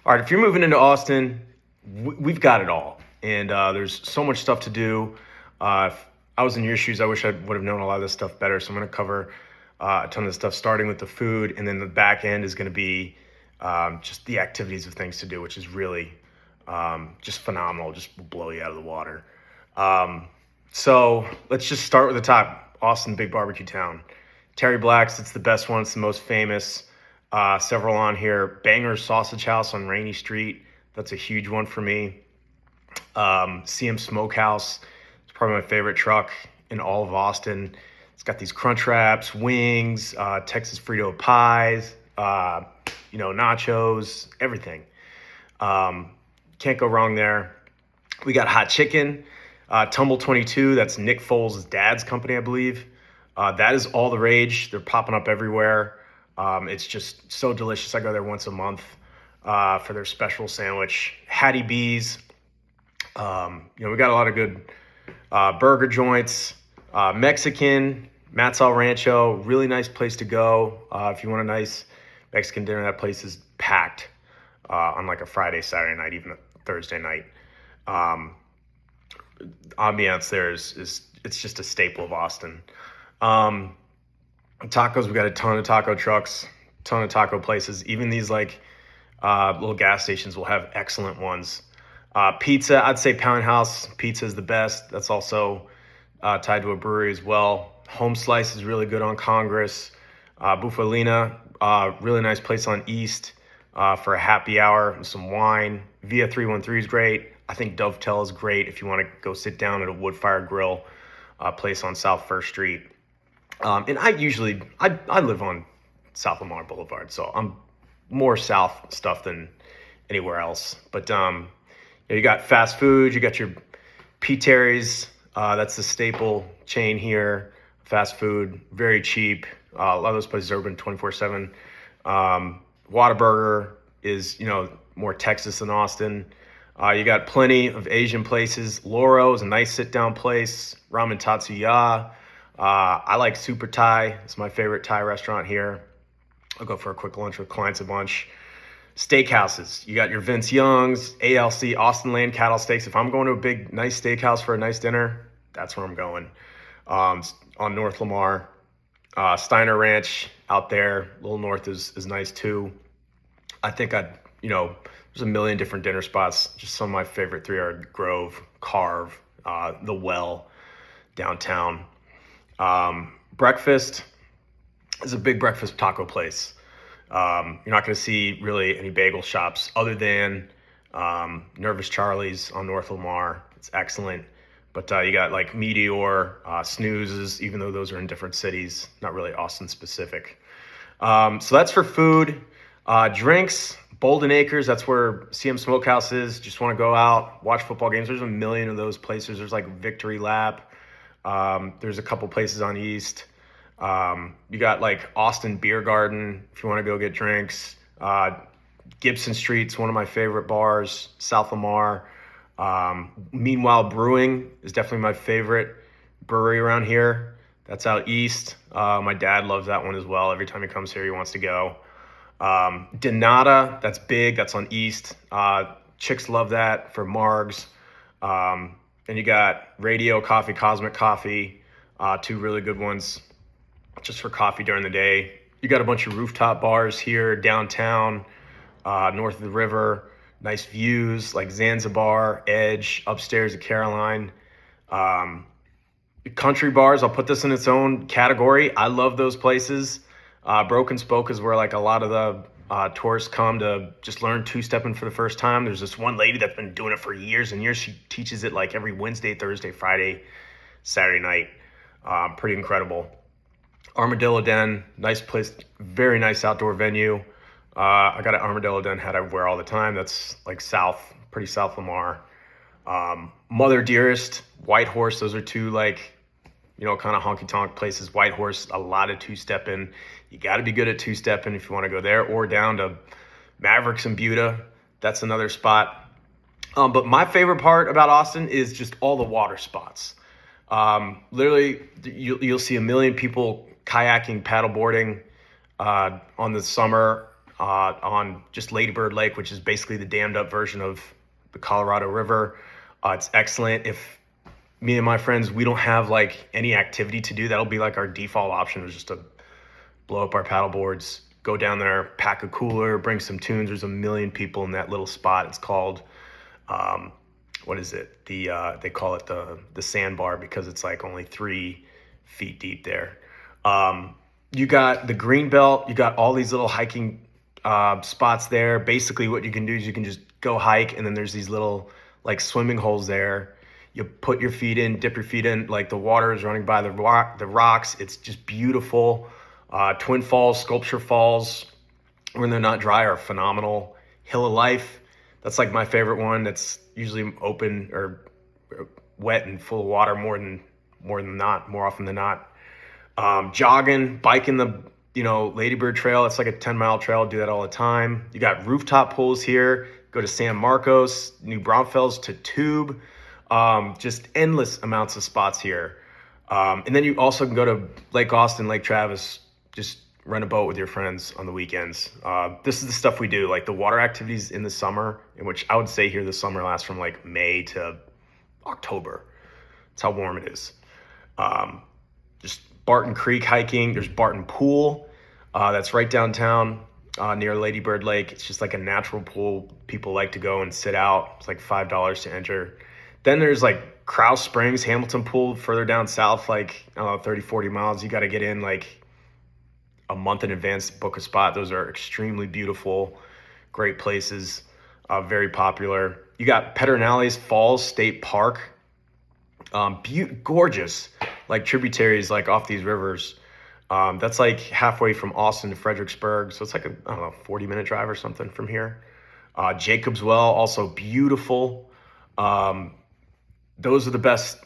All right, if you're moving into Austin, we've got it all, and there's so much stuff to do. If I was in your shoes, I wish I would have known a lot of this stuff better. So I'm going to cover a ton of stuff, starting with the food, and then the back end is going to be just the activities of things to do, which is really just phenomenal. Just will blow you out of the water. So let's just start with the top. Austin, big barbecue town. Terry Black's, it's the best one. It's the most famous. Several on here. Banger's Sausage House on Rainy Street. That's a huge one for me. CM Smokehouse. It's probably my favorite truck in all of Austin. It's got these crunch wraps, wings, Texas Frito pies, nachos, everything. Can't go wrong there. We got hot chicken. Tumble 22. That's Nick Foles' dad's company, I believe. That is all the rage. They're popping up everywhere. It's just so delicious. I go there once a month for their special sandwich. Hattie B's. We got a lot of good burger joints. Mexican, Matt's El Rancho, really nice place to go. If you want a nice Mexican dinner, that place is packed on like a Friday, Saturday night, even a Thursday night. Ambiance there is it's just a staple of Austin. Tacos, we got a ton of taco trucks, ton of taco places. Even these like little gas stations will have excellent ones. Pizza, I'd say Pound House Pizza is the best. That's also tied to a brewery as well. Home Slice is really good on Congress. Bufalina, really nice place on East for a happy hour and some wine. Via 313 is great. I think Dovetail is great if you want to go sit down at a wood-fired grill place on South First Street. And I live on South Lamar Boulevard, so I'm more south stuff than anywhere else. But you got fast food, you got your P. Terry's, that's the staple chain here. Fast food, very cheap. A lot of those places are open 24/7. Whataburger is more Texas than Austin. You got plenty of Asian places. Loro is a nice sit-down place. Ramen Tatsuya. I like Super Thai. It's my favorite Thai restaurant here. I'll go for a quick lunch with clients a bunch. Steakhouses. You got your Vince Young's, ALC, Austin Land Cattle Steaks. If I'm going to a big, nice steakhouse for a nice dinner, that's where I'm going. On North Lamar. Steiner Ranch out there, a little north is nice too. I think there's a million different dinner spots. Just some of my favorite three are Grove, Carve, The Well, downtown. Breakfast is a big breakfast taco place. You're not going to see really any bagel shops other than Nervous Charlie's on North Lamar. It's excellent. But you got like Meteor, Snoozes, even though those are in different cities, not really Austin specific. So that's for food. Drinks, Bolden Acres, that's where CM Smokehouse is. Just want to go out, watch football games. There's a million of those places. There's like Victory Lap. There's a couple places on East. You got like Austin Beer Garden if you want to go get drinks. Gibson Street's one of my favorite bars. South Lamar. Meanwhile Brewing is definitely my favorite brewery around here. That's out East. My dad loves that one as well. Every time he comes here, he wants to go. Donata, that's big. That's on East. Chicks love that for Margs. And you got Radio Coffee, Cosmic Coffee, two really good ones just for coffee during the day. You got a bunch of rooftop bars here downtown, north of the river. Nice views like Zanzibar, Edge, upstairs at Caroline. Country bars, I'll put this in its own category. I love those places. Broken Spoke is where like a lot of the tourists come to just learn two-stepping for the first time. There's this one lady that's been doing it for years and years. She teaches it like every Wednesday, Thursday, Friday, Saturday night. Pretty incredible. Armadillo Den, nice place, very nice outdoor venue. I got an Armadillo Den hat I wear all the time. That's like pretty South Lamar. Mother Dearest, White Horse, those are two like, kind of honky-tonk places. White Horse, a lot of two-stepping. You got to be good at two-stepping if you want to go there, or down to Mavericks and Buda. That's another spot. But my favorite part about Austin is just all the water spots. Literally, you'll see a million people kayaking, paddleboarding on the summer. on just Lady Bird Lake, which is basically the dammed up version of the Colorado River. It's excellent. If me and my friends, we don't have like any activity to do, that'll be like our default option, is just to blow up our paddle boards, go down there, pack a cooler, bring some tunes. There's a million people in that little spot. It's called, what is it? They call it the sandbar, because it's like only 3 feet deep there. You got the green belt. You got all these little hiking spots there. Basically what you can do is you can just go hike, and then there's these little like swimming holes there. You put your feet in, dip your feet in, like the water is running by the rocks. It's just beautiful. Twin Falls, Sculpture Falls, when they're not dry, are phenomenal. Hill of Life, that's like my favorite one. That's usually open or wet and full of water more often than not. Jogging, biking the Lady Bird Trail. It's like a 10-mile trail. Do that all the time. You got rooftop pools here. Go to San Marcos, New Braunfels to Tube. Just endless amounts of spots here. And then you also can go to Lake Austin, Lake Travis, just rent a boat with your friends on the weekends. This is the stuff we do, like the water activities in the summer, in which I would say here the summer lasts from like May to October. That's how warm it is. Just Barton Creek hiking. There's Barton Pool. That's right downtown near Lady Bird Lake. It's just like a natural pool. People like to go and sit out. It's like $5 to enter. Then there's like Krause Springs, Hamilton Pool, further down south, like 30, 40 miles. You got to get in like a month in advance to book a spot. Those are extremely beautiful, great places, very popular. You got Pedernales Falls State Park, gorgeous, like tributaries like off these rivers. That's like halfway from Austin to Fredericksburg, so it's like a 40-minute drive or something from here. Jacobs Well, also beautiful. Those are the best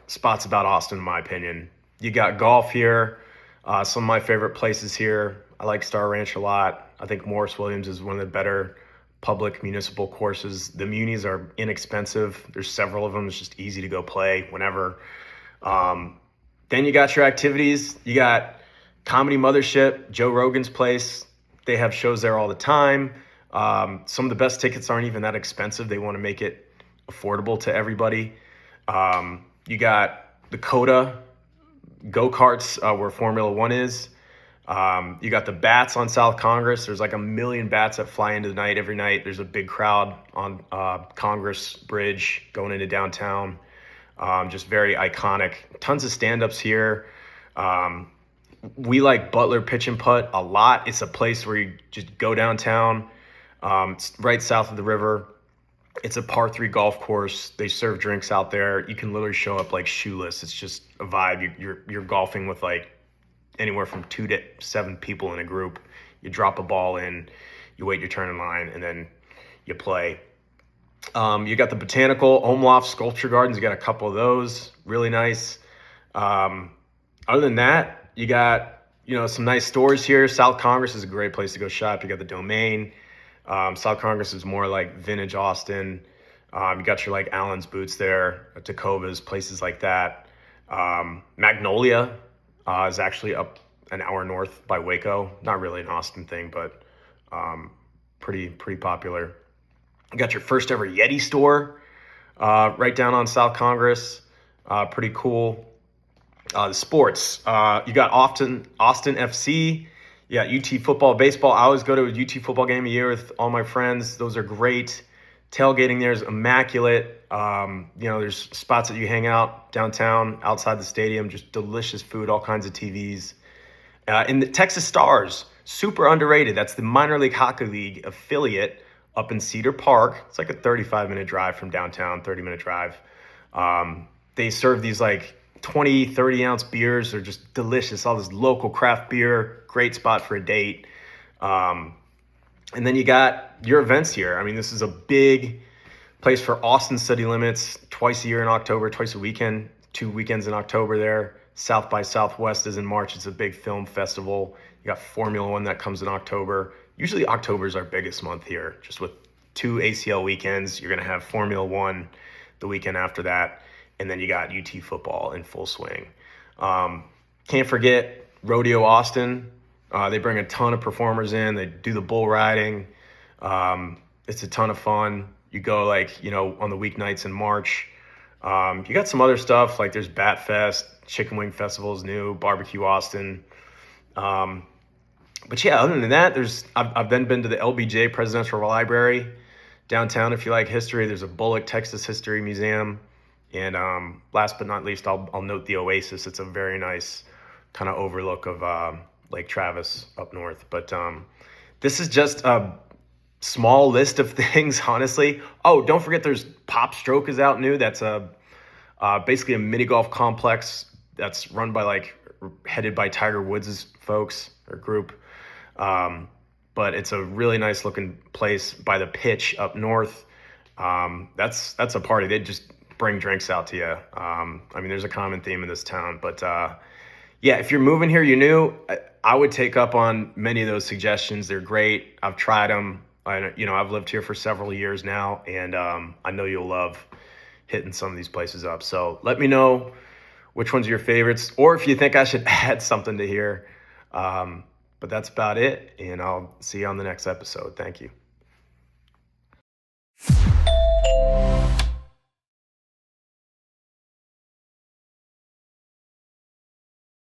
spots about Austin, in my opinion. You got golf here. Some of my favorite places here. I like Star Ranch a lot. I think Morris Williams is one of the better public municipal courses. The munis are inexpensive. There's several of them. It's just easy to go play whenever. Then you got your activities. You got Comedy Mothership, Joe Rogan's place. They have shows there all the time. Some of the best tickets aren't even that expensive. They want to make it affordable to everybody. You got the Coda go-karts where Formula One is. You got the bats on South Congress. There's like 1 million bats that fly into the night every night. There's a big crowd on Congress Bridge going into downtown. Just very iconic. Tons of stand-ups here. We like Butler Pitch and Putt a lot. It's a place where you just go downtown. It's right south of the river. It's a par 3 golf course. They serve drinks out there. You can literally show up like shoeless. It's just a vibe. You're golfing with like anywhere from 2 to 7 people in a group. You drop a ball in, you wait your turn in line, and then you play. You got the Botanical, Omloff Sculpture Gardens. You got a couple of those, really nice. Other than that, you got some nice stores here. South Congress is a great place to go shop. You got the Domain. South Congress is more like vintage Austin. You got your like Allen's Boots there, Tacovas, places like that. Magnolia is actually up an hour north by Waco. Not really an Austin thing, but pretty popular. You got your first ever Yeti store right down on South Congress. Pretty cool. The sports. You got Austin FC. Yeah, UT football, baseball. I always go to a UT football game a year with all my friends. Those are great. Tailgating there is immaculate. There's spots that you hang out downtown, outside the stadium, just delicious food, all kinds of TVs. And the Texas Stars, super underrated. That's the minor league hockey league affiliate up in Cedar Park. It's like a 35-minute drive from downtown, 30-minute drive. They serve these like 20, 30-ounce beers. They're just delicious. All this local craft beer, great spot for a date. And then you got your events here. I mean, this is a big place for Austin City Limits, twice a year in October, twice a weekend, 2 weekends in October there. South by Southwest is in March. It's a big film festival. You got Formula One that comes in October. Usually October is our biggest month here, just with 2 ACL weekends. You're going to have Formula One the weekend after that. And then you got UT football in full swing. Can't forget Rodeo Austin. They bring a ton of performers in. They do the bull riding. It's a ton of fun. You go like, on the weeknights in March. You got some other stuff like there's Bat Fest, Chicken Wing Festival is new, Barbecue Austin. But yeah, other than that, I've then been to the LBJ Presidential Library downtown. If you like history, there's a Bullock Texas History Museum, and last but not least, I'll note the Oasis. It's a very nice kind of overlook of Lake Travis up north. But this is just a small list of things, honestly. Oh, don't forget, there's Pop Stroke is out new. That's basically a mini golf complex that's run by headed by Tiger Woods' folks or group. But it's a really nice looking place by the pitch up north. That's a party. They just bring drinks out to you. There's a common theme in this town, but yeah, if you're moving here, I would take up on many of those suggestions. They're great. I've tried them. I've lived here for several years now, and I know you'll love hitting some of these places up. So let me know which ones are your favorites, or if you think I should add something to here. But that's about it, and I'll see you on the next episode. Thank you.